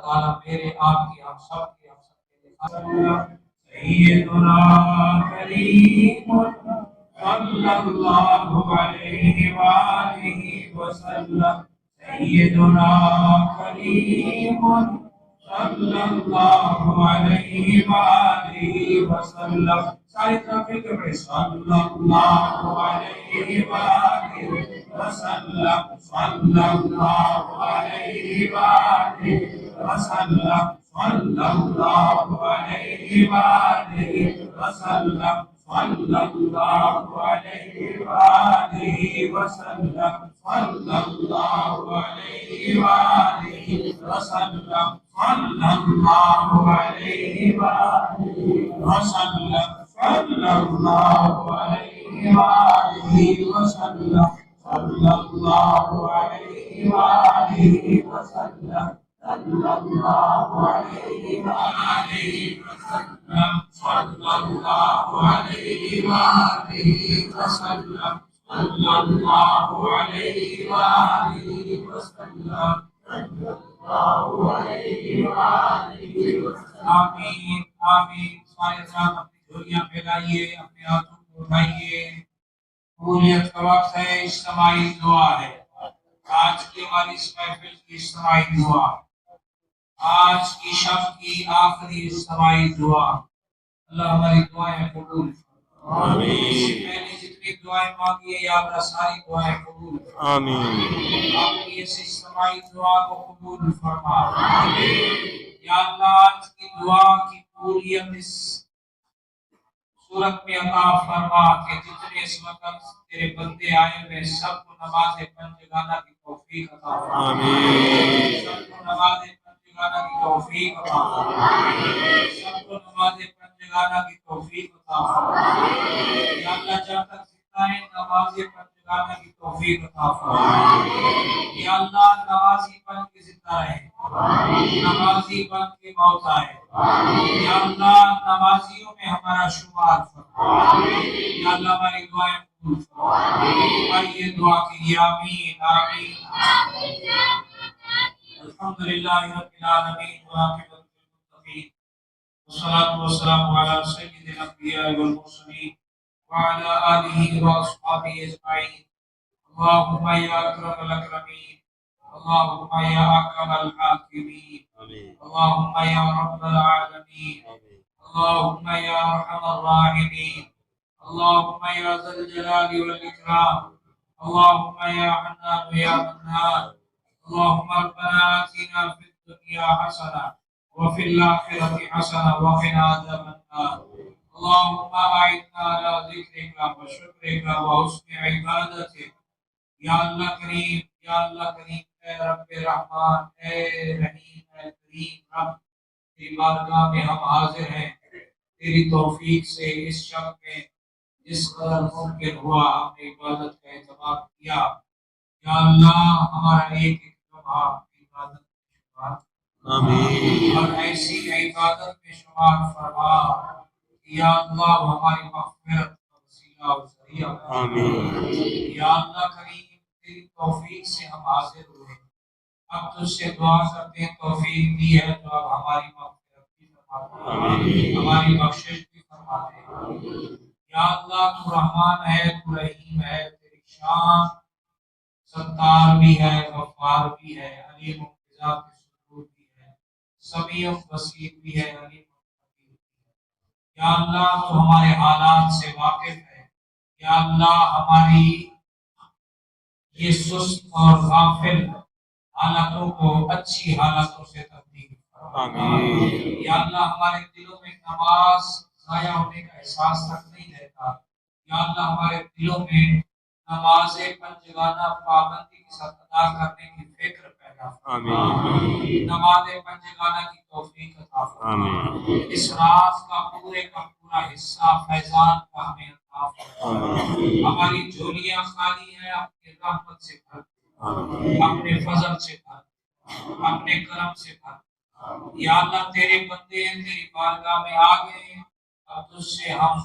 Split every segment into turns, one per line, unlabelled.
تعالیٰ میرے آپ کی ہم سب کے سیدنا کریم صلی اللہ علیہ وآلہ وسلم سیدنا کریم صلی اللہ علیہ وآلہ وسلم ساری طرف کے بڑے صلی اللہ علیہ وآلہ وسلم صلی اللہ علیہ وآلہ وسلم صلی اللہ علیہ وآلہ وسلم صلی اللہ علیہ وآلہ وسلم صلی اللہ علیہ وآلہ وسلم صلی اللہ علیہ وآلہ وسلم صلی اللہ علیہ وآلہ وسلم صلی اللہ علیہ وآلہ وسلم صلی اللہ علیہ وآلہ وسلم صلی اللہ علیہ وآلہ وسلم صلی اللہ علیہ وآلہ وسلم صلی اللہ علیہ وآلہ وسلم آمین آمین سارے ساتھ اپنی جھولیاں پھیلائیے اپنے ہاتھوں کو اٹھائیے قبولیت کا وقت ہے اجتماعی دعا ہے آج کی ہماری اس محفل کی اجتماعی دعا آج کی شب کی آخری اجتماعی دعا اللہ ہماری دعائیں قبول آمین پہلے جتنی دعائیں مانگی ہے یا اللہ ساری دعائیں قبول آمین اپنی اس اجتماعی دعا کو قبول فرما آمین یا اللہ آج کی دعا کی قبولیت اس صورت میں عطا فرما کہ جتنے اس وقت تیرے بندے آئے ہوئے سب کو نماز پنجگانہ کی توفیق عطا فرما آمین سب کو نماز پنجگانہ کی توفیق عطا فرما آمین سب کو نماز پنجگانہ کی توفیق عطا فرما آمین یا اللہ جب تک زندہ ہیں نماز پنجگانہ کی توفیق عطا فرما آمین یا اللہ نمازی بن کے زندہ رہیں نمازی بن کے موت آئے یا اللہ نمازیوں میں ہمارا شمار فرما یا اللہ ہماری دعائیں قبول فرما آئیے دعا کیجیے آمین آمین الحمدللہ رب العالمین والعاقبۃ للمتقین والصلاۃ والسلام علی سید الانبیاء والمرسلین وعلی آلہ واصحابہ اجمعین اللهم یا اکرم الاکرمین اللهم یا اکرم الحاکمین اللهم یا رب العالمین اللهم یا ارحم الراحمین اللهم یا ذا الجلال والاکرام اللهم یا حنان یا منان اللهم ربنا آتنا في الدنيا حسنة وفي الآخرة حسنة وقنا عذاب النار اللهم أعنا على ذكرك وشكرك وحسن عبادتك یا اللہ کریم یا اللہ کریم اے رب رحمان اے رحیم اے کریم رب تیری بارگاہ میں ہم حاضر ہیں تیری توفیق سے اس شب میں جس قدر ممکن ہوا ہم نے عبادت کا اہتمام کیا یا اللہ ہمارا ایک ایک لمحہ عبادت میں شمار آمین اور ایسی عبادت میں شمار فرما یا اللہ ہماری مغفرت کا وسیلہ و ذریعہ آمین یا اللہ کریم تیری توفیق سے ہم حاضر ہوئے اب تجھ سے دعا کرتے ہیں توفیق دی ہے تو اب ہماری مغفرت بھی فرما دے ہماری بخشش بھی فرما دے یا اللہ تو رحمان ہے تو رحیم ہے تیری شان ستار بھی ہے غفار بھی ہے علیم و ذات صدور بھی ہے سمیع و بصیر بھی ہے علیم و خبیر بھی ہے یا اللہ تو ہمارے حالات سے واقف ہے یا اللہ ہماری یہ سست اور غافل حالتوں کو اچھی حالتوں سے تبدیل آمین یا اللہ ہمارے دلوں میں نماز ضائع ہونے کا احساس تک نہیں رہتا یا اللہ ہمارے دلوں میں نماز پنجگانہ پابندی کے ساتھ ادا کرنے کی فکر پیدا آمین نماز پنجگانہ کی توفیق عطا فرما اس رات کا پورا حصہ فیضان کا ہمیں عطا فرما ہماری جھولیاں خالی ہیں اپنی رحمت سے بھر اپنے فضل سے بھر اپنے کرم سے بھر یا اللہ تیرے بندے تیری بارگاہ میں آ گئے اب تجھ سے ہم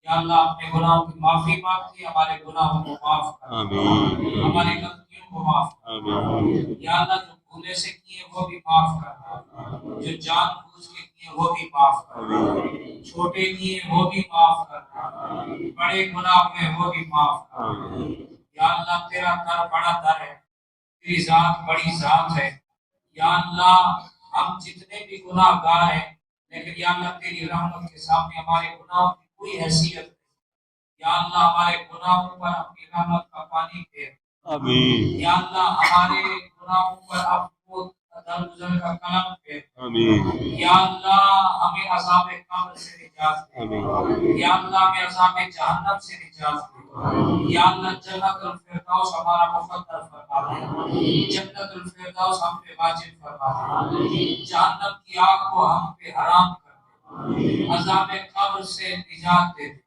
یا اللہ اپنے گناہوں کی معافی مانگتے ہمارے گناہوں کو معاف کر ہماری غلطیوں کو معاف کر یا اللہ جو بھولے سے کیے وہ بھی معاف کرنا، جو جان بوجھ کے کیے وہ بھی معاف کرنا، چھوٹے کیے وہ بھی معاف کرنا، بڑے گناہ ہوئے وہ بھی معاف کرنا۔ یا اللہ تیرا در بڑا در ہے، تیری ذات بڑی ذات ہے۔ یا اللہ ہم جتنے بھی گناہ گار ہیں، لیکن یا اللہ تیری رحمت کے سامنے ہمارے گناہوں کی کوئی حیثیت نہیں۔ یا اللہ ہمارے گناہوں پر اپنی رحمت کا پانی پھیر۔ آمین۔ یا اللہ ہمارے گناہوں پر اپنے درگزر کا کرم پھیر۔ آمین۔ یا اللہ ہمیں عذاب قبر سے نجات دے۔ یا اللہ ہمیں عذاب جہنم سے نجات دے۔ یا اللہ جنت الفردوس ہمارا مقدر فرما دے۔ جنت الفردوس ہم پہ واجب فرما دے۔ جہنم کی آگ کو ہم پہ حرام کر دے۔ عذاب قبر سے نجات دے۔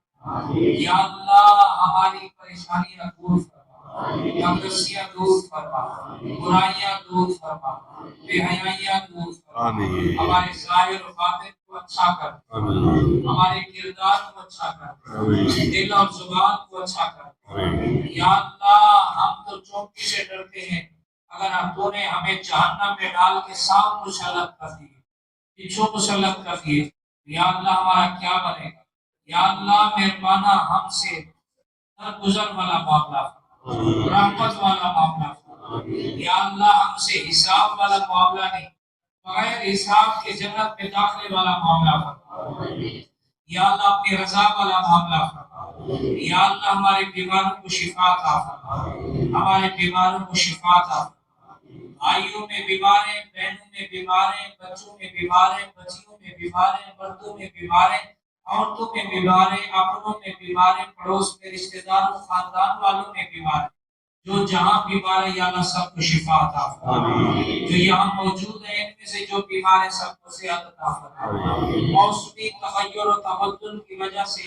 یا اللہ ہماری پریشانیاں دور فرما، تنگسیاں دور فرما، برائیاں دور فرما، بے حیائیاں دور فرما، ہمارے ظاہر و باطن کو اچھا کر، ہمارے کردار کو اچھا کر، دل اور زبان کو اچھا کر۔ یا اللہ ہم تو چونکی سے ڈرتے ہیں، اگر تو نے ہمیں جہنم میں ڈال کے سام مسلط کر دیے، پیچھوں مسلط کر دیے، یا اللہ ہمارا کیا بنے گا؟ یا اللہ مہربانہ ہم سے درگزر والا معاملہ فرما، رحمت والا معاملہ فرما۔ یا اللہ ہم سے حساب والا معاملہ نہیں، بغیر حساب کے جنت میں داخلے والا معاملہ فرما۔ یا اللہ اپنی رضا والا معاملہ فرما۔ یا اللہ ہمارے بیماروں کو شفا عطا فرما، ہمارے بیماروں کو شفا عطا فرما۔ بھائیوں میں بیمار ہیں، بہنوں میں بیمار ہیں، بچوں میں بیمار ہیں، بچیوں میں بیمار ہیں، مردوں میں بیمار ہیں، عورتوں میں بیمار ہیں، اپنوں میں بیمار ہیں، پڑوس میں رشتہ داروں خاندان والوں میں بیمار ہیں۔ جو جہاں بیمار ہے یا اللہ سب کو شفا عطا فرما۔ جو یہاں موجود ہیں ان میں سے جو بیمار ہیں سب کو صحت عطا فرما۔ موسمی تغیر و تبدل کی وجہ سے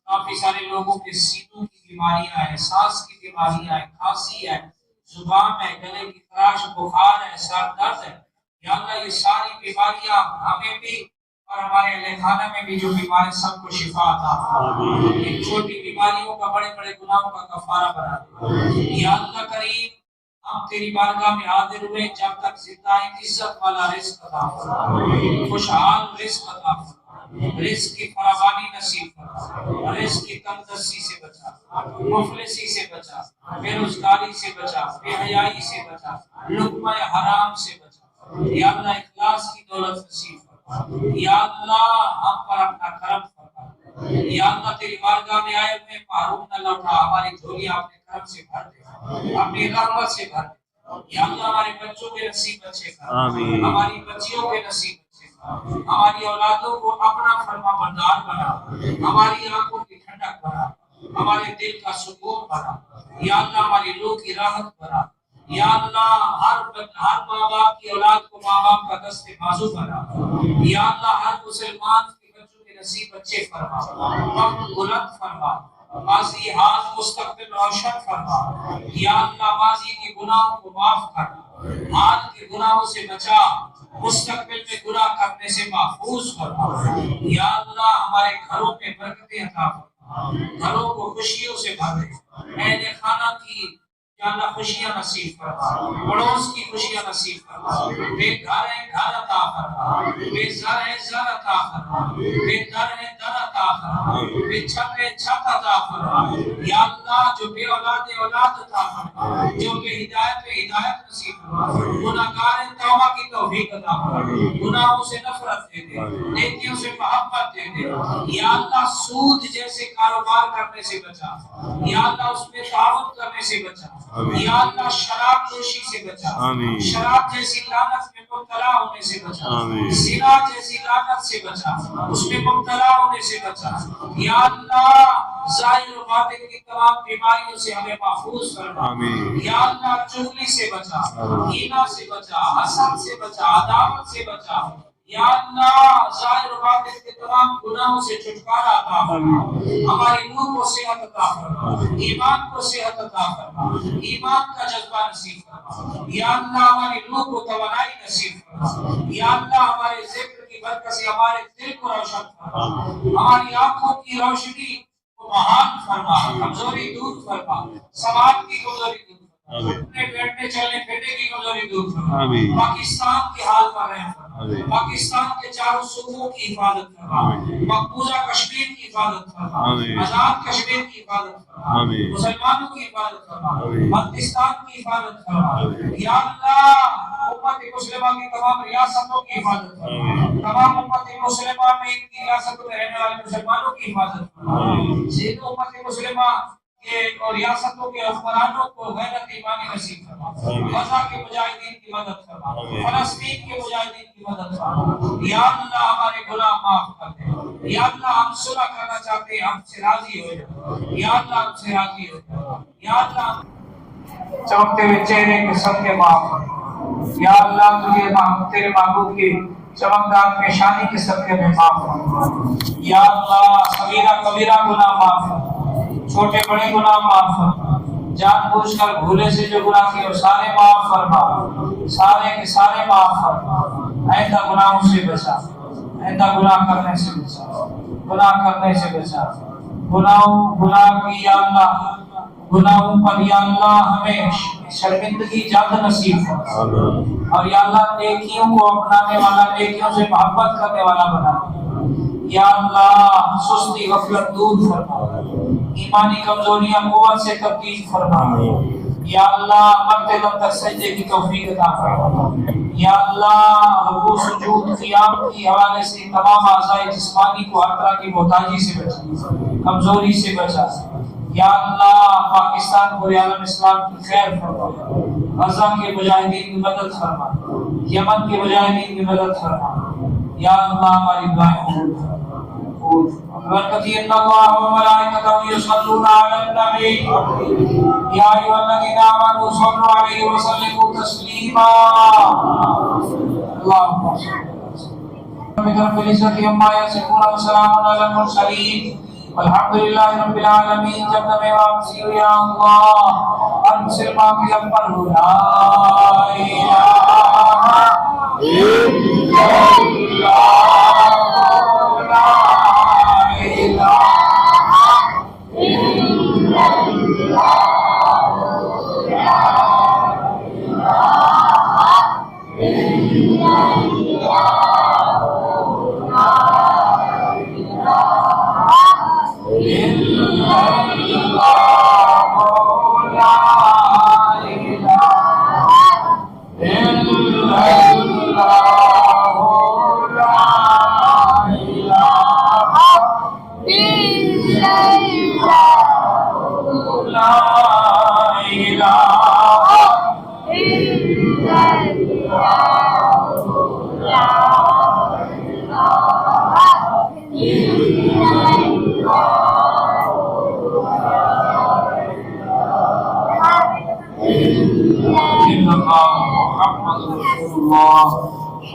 کافی سارے لوگوں کے سینوں کی بیماریاں ہیں، سانس کی بیماریاں ہیں، کھانسی ہے، زکام ہے، گلے کی خراش، بخار ہے، سر درد ہے۔ یا اللہ یہ ساری بیماریاں ہمیں بھی اور ہمارے اہل خانہ میں بھی جو بیمار ہیں سب کو شفا عطا فرما۔ ان چھوٹی بیماریوں کا بڑے بڑے گناہوں کا کفارہ بنا دے۔ یا اللہ کریم ہم تیری بارگاہ میں حاضر ہوئے، جب تک زندہ ہیں عزت والا رزق عطا فرما، خوشحال رزق عطا فرما، رزق کی فراوانی نصیب فرما، رزق کی تنگ دستی سے بچا، مفلسی سے بچا، بے روزگاری سے بچا، بے حیائی سے بچا، لقمہ حرام سے بچا۔ یا اللہ اخلاص کی دولت نصیب فرما۔ یا اللہ ہم پر اپنا کرم فرما۔ یا اللہ تیری بارگاہ میں آئے ہوئے معروف نہ لوٹا، ہماری جھولیاں اپنے کرم سے بھر دے، اپنی رحمت سے بھر دے۔ یا اللہ ہمارے بچوں کے نصیب اچھے کر، ہماری بچیوں کے نصیب اچھے کر، ہماری اولادوں کو اپنا فرما بردار بنا، ہماری آنکھوں کی ٹھنڈک بنا، ہمارے دل کا سکون بنا۔ یا اللہ ہماری روح کی راحت بنا۔ یا اللہ ہر ماں باپ کی اولاد کو ماں باپ کا دست بازو بنا۔ یا اللہ ہر مسلمان کے بچوں کے نصیب اچھے فرما، وقت بلند فرما، ماضی حال مستقبل روشن فرما۔ یا اللہ ماضی کے گناہوں کو معاف کر، حال کے گناہوں سے بچا، مستقبل میں گناہ کرنے سے محفوظ فرما۔ یا اللہ ہمارے گھروں میں برکتیں عطا فرما، گھروں کو خوشیوں سے بھر دے، اہل خانہ کی یا اللہ خوشیاں نصیب فرما، پڑوس کی خوشیاں نصیب فرما، بے گھر ہے گھر عطا فرما، بے زر ہے زر عطا فرما، بے در ہے در عطا فرما، بے چھت ہے چھت عطا فرما۔ یا اللہ جو بے اولاد ہے اولاد عطا فرما، جو بے ہدایت ہے ہدایت نصیب فرما، گناہگار ہے توبہ کی توفیق عطا فرما، گناہوں سے نفرت دے دے، نیکیوں سے محبت دے دے۔ یا اللہ سود جیسے کاروبار کرنے سے بچا، یا اللہ اس میں تعاون کرنے سے بچا، یا اللہ شراب نوشی سے بچا، شراب جیسی لعنت میں مبتلا ہونے سے بچا، زنا جیسی لعنت سے بچا، اس میں مبتلا ہونے سے بچا۔ یا اللہ ظاہر و باطن کی تمام بیماریوں سے ہمیں محفوظ فرما۔ یا اللہ چغلی سے بچا، کینہ سے بچا، حسد سے بچا، عداوت سے بچا۔ یا اللہ ظاہر و باطن کے تمام گناہوں سے چھٹکارا عطا فرما، ہماری روح کو صحت عطا فرما، ایمان کو صحت عطا فرما، ایمان کا جذبہ نصیب فرما۔ یا اللہ ہماری روح کو توانائی نصیب فرما۔ یا اللہ ہمارے ذکر کی برکت سے ہمارے دل کو روشن فرما، ہماری آنکھوں کی روشنی کو بحال فرما، کمزوری دور فرما، سماعت کی کمزوری دور فرما۔ اپنے بیٹھنے چلنے پھرنے کی کمزوری دور فرما، پاکستان کی حال پر رحم فرما، پاکستان کے چاروں صوبوں کی حفاظت فرما، مقبوضہ کشمیر کی حفاظت فرما، آزاد کشمیر کی حفاظت فرما، مسلمانوں کی حفاظت فرما، پاکستان کی حفاظت فرما، یا اللہ امت مسلمہ کی تمام ریاستوں کی حفاظت فرما، تمام امت مسلمہ میں ان کی ریاستوں میں رہنے والے مسلمانوں کی حفاظت فرما، زید امت مسلمہ اور ریاستوں کے حکمرانوں کو غیرت ایمانی نصیب فرما، غزہ کے مجاہدین کی مدد فرما، فلسطین کے مجاہدین کی مدد فرما، یا اللہ ہمارے گناہ معاف کر دے، یا اللہ ہم صلح کرنا چاہتے ہیں، ہم سے راضی ہو جائے، یا اللہ ہم سے راضی ہو جائے، یا اللہ چمکتے ہوئے چہرے کے صدقے معاف فرما، یا اللہ تجھے تیرے محبوب کی چمکدار پیشانی کے صدقے میں معاف فرما، یا اللہ صغیرہ کبیرہ گناہ معاف فرما، چھوٹے بڑے گناہ معاف فرما، جان بوجھ کر بھولے سے جو گناہ کیے وہ سارے معاف فرما، سارے کے سارے معاف فرما، آئندہ گناہوں سے بچا، آئندہ گناہ کرنے سے بچا، گناہ کرنے سے بچا، گناہ کی یا اللہ گناہوں پر یا اللہ ہمیں شرمندگی زیادہ نصیب فرما، اور یا اللہ نیکیوں کو اپنانے والا، نیکیوں سے محبت کرنے والا بنا، یا اللہ سستی غفلت دور فرما، ایمانی کمزوریاں قوت سے تبدیل فرما، یا اللہ مرتے دم تک سجدے کی توفیق عطا فرما، یا اللہ رکوع سجود قیام کی حوالے سے تمام اعضاء جسمانی کو ہر طرح کی محتاجی سے بچا، کمزوری سے بچا، یا اللہ پاکستان پورے عالم اسلام کی خیر فرما، غزہ کے مجاہدین کی مدد فرما، یمن کے مجاہدین کی مدد فرما، یا اللہ ہماری دعائیں قبول فرما، برکت ان اللہ و ملائکتہ یصلون علی النبی یا ایھا الذین آمنوا صلوا علیہ وسلموا تسلیما اللهم صل رب العزت عما یصفون وسلام علی المرسلین والحمد للہ رب العالمین۔ جب میں واپسی ہو یا اللہ ہر مسلمان کی اکبر ہو لا الہ الا اللہ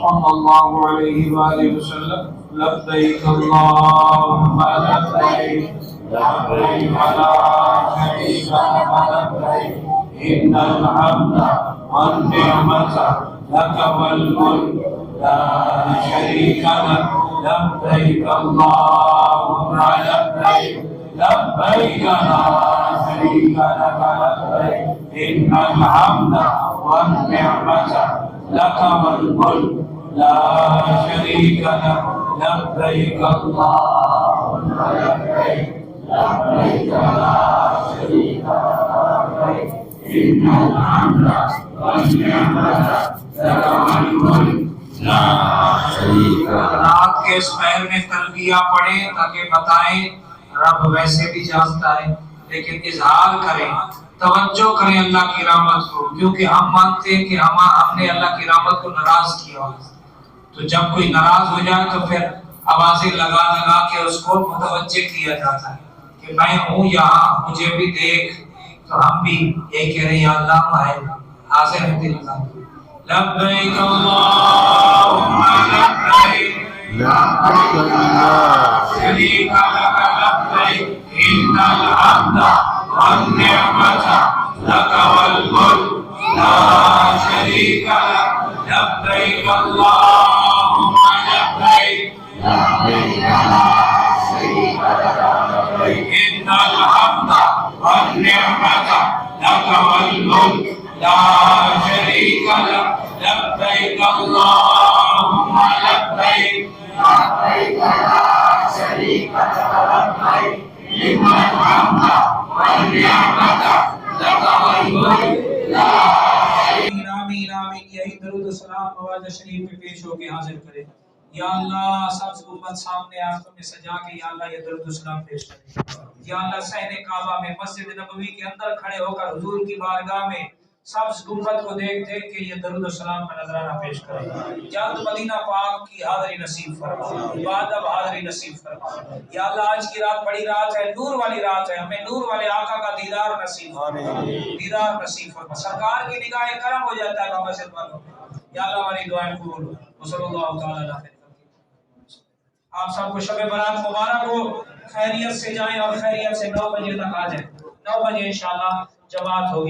صلی اللہ علیہ وآلہ وسلم لبیک اللہم لبیک لبیک لا شریک لک لبیک ان الحمد والنعمت لک والملک لا شریک لک لبیک اللہم لبیک لبیک لا شریک لک لبیک ان الحمد والنعمت لك والملك لا شريك لك لبيك اللهم لبيك لبيك لا شريك لك لبيك إن الحمد والنعمة لك والملك لا شريك لك۔ رات کے اس پہر میں تلبیہ پڑھیں تاکہ بتائیں رب ویسے بھی جانتا ہے لیکن اظہار کریں، توجہ کریں اللہ کی رحمت کو، کیونکہ ہم مانتے ہیں کہ ہم نے اللہ کی رحمت کو ناراض کیا ہوا، تو جب کوئی ناراض ہو جائے تو پھر آوازیں لگا لگا کے اس کو متوجہ کیا جاتا ہے کہ میں ہوں یہاں مجھے بھی دیکھ، تو ہم بھی یہ کہہ رہے ہیں یا اللہ آئے حاضر ہیں دل لگا لبیک اللہم لبیک لبیک لا شریک لک لبیک ان الحمد والنعمت لك والملك لا شريك لك لبيك اللهم لبيك لبيك لا شريك لك لبيك إن الحمد والنعمة لك الملك لا شريك لك لبيك اللهم لبيك لبيك لا شريك لك لبيك إن الحمد والنعمة لك والملك لا آمین آمین آمین. یہی درود و سلام آواز شریف میں پیش ہو کے حاضر کرے. یا اللہ سب گنبد سامنے آنکھوں میں سجا کے یا اللہ یہ درود و سلام پیش کرے. یا اللہ صحن کعبہ میں مسجد نبوی کے اندر کھڑے ہو کر حضور کی بارگاہ میں سبز گنبد کو دیکھ دیکھ کے یہ درود و سلام کا نذرانہ پیش کرے. جلد مدینہ پاک کی حاضری نصیب فرما. بعد اب حاضری نصیب فرما. یا اللہ آج کی رات بڑی رات ہے, نور والی رات ہے, ہمیں نور والے آقا کا دیدار نصیب فرما. دیدار نصیب فرما. سرکار کی نگاہ کرم ہو جاتا ہے بابا سے والوں میں. یا اللہ ہماری دعائیں قبول ہو. صلی اللہ تعالی علیہ وسلم. آپ سب کو شب برات مبارک ہو. خیریت سے جائیں اور خیریت سے 9 بجے تک آ جائیں. 9 بجے انشاءاللہ جماعت ہوگی.